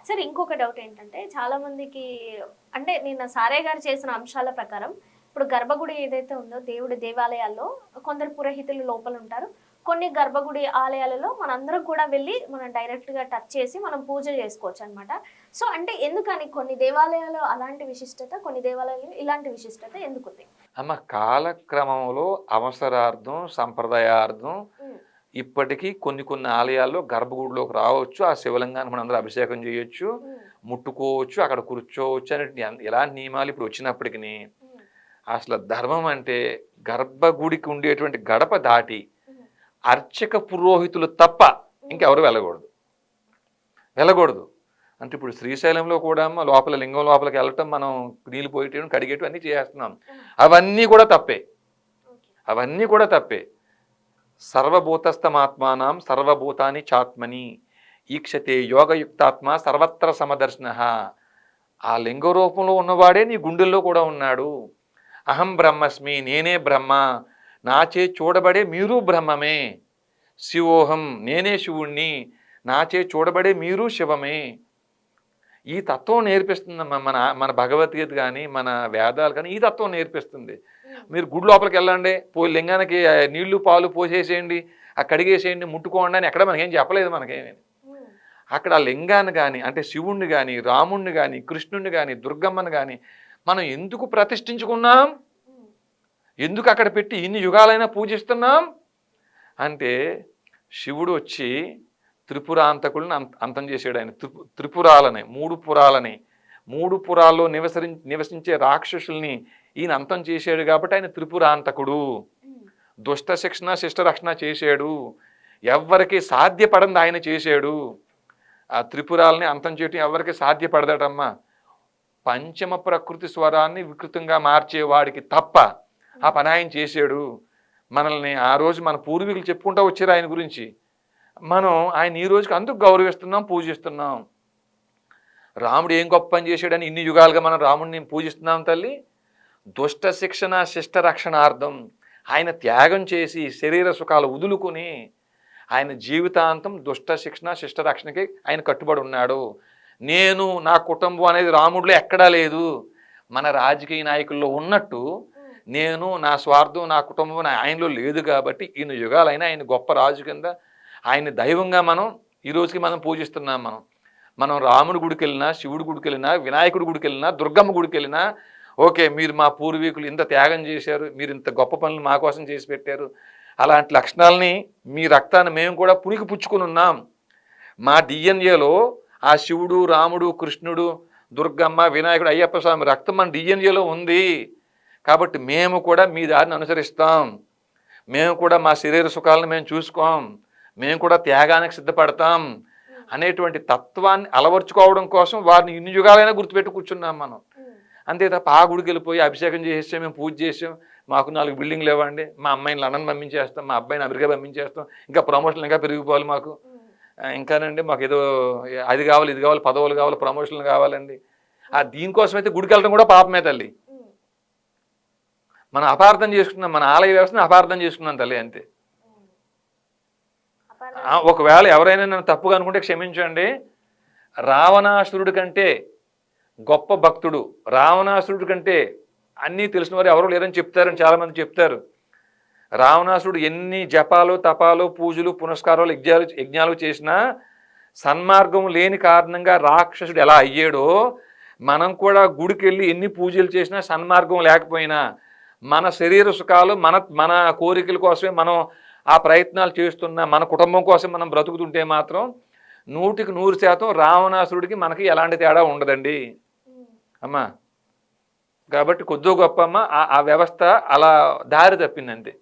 సరే ఇంకొక డౌట్ ఏంటంటే చాలా మందికి అంటే నిన్న సారే గారు చేసిన అంశాల ప్రకారం ఇప్పుడు గర్భగుడి ఏదైతే ఉందో దేవుడి దేవాలయాల్లో కొందరు పురోహితులు లోపల ఉంటారు. కొన్ని గర్భగుడి ఆలయాలలో మనందరం కూడా వెళ్ళి మనం డైరెక్ట్‌గా టచ్ చేసి మనం పూజ చేసుకోవచ్చనమాట. సో, అంటే ఎందుకని కొన్ని దేవాలయాల్లో అలాంటి విశిష్టత, కొన్ని దేవాలయాల్లో ఇలాంటి విశిష్టత ఎందుకుంది? అమ్మ కాలక్రమంలో అవసరార్థం, సంప్రదాయార్థం హ్మ్. ఇప్పటికీ కొన్ని కొన్ని ఆలయాల్లో గర్భగుడిలోకి రావచ్చు. ఆ శివలింగానికి మనందరూ అభిషేకం చేయొచ్చు, హ్మ్. ముట్టుకోవచ్చు, అక్కడ కూర్చోవచ్చు అనేటి ఎలాంటి నియమాలు ఇప్పుడు వచ్చినప్పటికిని హ్మ్. అసలు ధర్మం అంటే గర్భగుడికి ఉండేటువంటి గడప దాటి హ్మ్. అర్చక పురోహితులు తప్ప హ్మ్. ఇంకెవరు వెళ్ళకూడదు. వెళ్ళకూడదు. అంటే ఇప్పుడు శ్రీశైలంలో కూడా లోపల లింగం లోపలికి వెళ్ళటం, మనం నీళ్ళు పోయటం, కడిగేయటం అన్నీ చేసేస్తున్నాం. ఆ! అవన్నీ కూడా తప్పే. ఓకే. అవన్నీ కూడా తప్పే. సర్వభూతస్థమాత్మానం సర్వభూతాని చాత్మని ఈక్షతే యోగయుక్తాత్మ సర్వత్ర సమదర్శనః. ఆ లింగ రూపంలో ఉన్నవాడే నీ గుండెల్లో కూడా ఉన్నాడు. అహం బ్రహ్మస్మి, నేనే బ్రహ్మ, నాచే చూడబడే మీరు బ్రహ్మమే. శివోహం, నేనే శివుణ్ణి, నాచే చూడబడే మీరు శివమే. ఈ తత్వం నేర్పిస్తుందమ్మా మన మన భగవద్గీత కానీ, మన వేదాలు కానీ ఈ తత్వం నేర్పిస్తుంది. హ్మ్. మీరు గుడి లోపలికి వెళ్ళండి, పోయి లింగానికి నీళ్లు పాలు పోసేసేయండి, ఆ కడిగేసేయండి, ముట్టుకోండి అని ఎక్కడ మనకేం చెప్పలేదు. మనకేమి హ్మ్. అక్కడ ఆ లింగాన్ని కానీ, అంటే శివుణ్ణి కానీ, రాముణ్ణి కానీ, కృష్ణుణ్ణి కానీ, దుర్గమ్మని కానీ మనం ఎందుకు ప్రతిష్ఠించుకున్నాం? హ్మ్. ఎందుకు అక్కడ పెట్టి ఇన్ని యుగాలైనా పూజిస్తున్నాం? అంటే శివుడు వచ్చి త్రిపురాంతకులను అంతం చేశాడు. ఆయన త్రిపురాలని, మూడు పురాలని, మూడు పురాల్లో నివసించే రాక్షసుల్ని ఈయన అంతం చేశాడు కాబట్టి ఆయన త్రిపురాంతకుడు. హ్మ్. దుష్ట శిక్షణ శిష్ట రక్షణ చేశాడు. ఎవ్వరికి సాధ్యపడంది ఆయన చేశాడు. ఆ త్రిపురాలని అంతం చేయటం ఎవరికి సాధ్యపడదటమ్మా. పంచమ ప్రకృతి స్వరాన్ని వికృతంగా మార్చేవాడికి తప్ప ఆ హ్మ్. పని ఆయన చేశాడు. మనల్ని ఆ రోజు మన పూర్వీకులు చెప్పుకుంటూ వచ్చారు ఆయన గురించి. మనం ఆయన ఈ రోజుకి అందుకు గౌరవిస్తున్నాం, పూజిస్తున్నాం. రాముడు ఏం గొప్ప పని చేశాడని ఇన్ని యుగాలుగా మనం రాముడిని పూజిస్తున్నాం తల్లి. దుష్ట శిక్షణ శిష్ట రక్షణార్థం ఆయన త్యాగం చేసి శరీర సుఖాలు వదులుకొని ఆయన జీవితాంతం దుష్ట శిక్షణ శిష్ట రక్షణకి ఆయన కట్టుబడి ఉన్నాడు. నేను నా కుటుంబం అనేది రాముడిలో ఎక్కడా లేదు. మన రాజకీయ నాయకుల్లో ఉన్నట్టు హ్మ్. నేను నా స్వార్థం నా కుటుంబం ఆయనలో లేదు కాబట్టి ఈయన యుగాలైనా ఆయన గొప్ప రాజు కింద ఆయన దైవంగా మనం ఈ రోజుకి మనం పూజిస్తున్నాం. మనం మనం రాముడి గుడికి వెళ్ళినా, శివుడి గుడికి వెళ్ళినా, వినాయకుడి గుడికి వెళ్ళినా, దుర్గమ్మ గుడికి వెళ్ళినా, ఓకే మీరు మా పూర్వీకులు ఇంత త్యాగం చేశారు, మీరు ఇంత గొప్ప పనులు మా కోసం చేసి పెట్టారు, అలాంటి లక్షణాలని మీ రక్తాన్ని మేము కూడా పుణికి పుచ్చుకుని ఉన్నాం. మా డిఎన్ఏలో ఆ శివుడు, రాముడు, కృష్ణుడు, దుర్గమ్మ, వినాయకుడు, అయ్యప్ప స్వామి రక్తం మన డిఎన్ఏలో ఉంది. కాబట్టి మేము కూడా మీ దారిని అనుసరిస్తాం. మేము కూడా మా శరీర సుఖాలను మేము చూసుకోం. మేము కూడా త్యాగానికి సిద్ధపడతాం హ్మ్. అనేటువంటి తత్వాన్ని అలవర్చుకోవడం కోసం వారిని ఇన్ని యుగాలైనా గుర్తుపెట్టి కూర్చున్నాం మనం. హ్మ్. అంతే తప్ప ఆ గుడికి వెళ్ళిపోయి అభిషేకం చేసేసాం, మేము పూజ చేసాం, మాకు 4 బిల్డింగ్లు ఇవ్వండి, మా అమ్మాయిని లండన్ పంపించేస్తాం, మా అబ్బాయిని అమెరికా పంపించేస్తాం, ఇంకా ప్రమోషన్లు ఇంకా పెరిగిపోవాలి మాకు, హ్మ్. ఇంకానండి మాకు ఏదో అది కావాలి, ఇది కావాలి, పదవులు కావాలి, ప్రమోషన్లు కావాలండి. ఆ హ్మ్. దీనికోసం అయితే గుడికి వెళ్ళడం కూడా పాపమే తల్లి. హ్మ్. మనం అపార్థం చేసుకున్నాం, మన ఆలయ వ్యవస్థను అపార్థం చేసుకున్నాం తల్లి, అంతే. హ్మ్. అపార్థం చే ఒకవేళ ఎవరైనా నన్ను తప్పుగా అనుకుంటే క్షమించండి. రావణాసురుడి కంటే గొప్ప భక్తుడు, రావణాసురుడి కంటే అన్నీ తెలిసిన వారు ఎవరు లేరని చెప్తారని చాలామంది చెప్తారు. రావణాసురుడు ఎన్ని జపాలు, తపాలు, పూజలు, పునస్కారాలు, యజ్ఞాలు చేసినా సన్మార్గం లేని కారణంగా రాక్షసుడు ఎలా అయ్యాడో, మనం కూడా గుడికి వెళ్ళి ఎన్ని పూజలు చేసినా సన్మార్గం లేకపోయినా మన శరీర సుఖాలు, మన మన కోరికల కోసమే మనం ఆ ప్రయత్నాలు చేస్తున్నా, మన కుటుంబం కోసం మనం బ్రతుకుతుంటే మాత్రం 100% రావణాసురుడికి మనకి ఎలాంటి తేడా ఉండదండి హ్మ్. అమ్మా. కాబట్టి కొద్దో గొప్ప అమ్మ ఆ వ్యవస్థ అలా దారి తప్పిందంతే.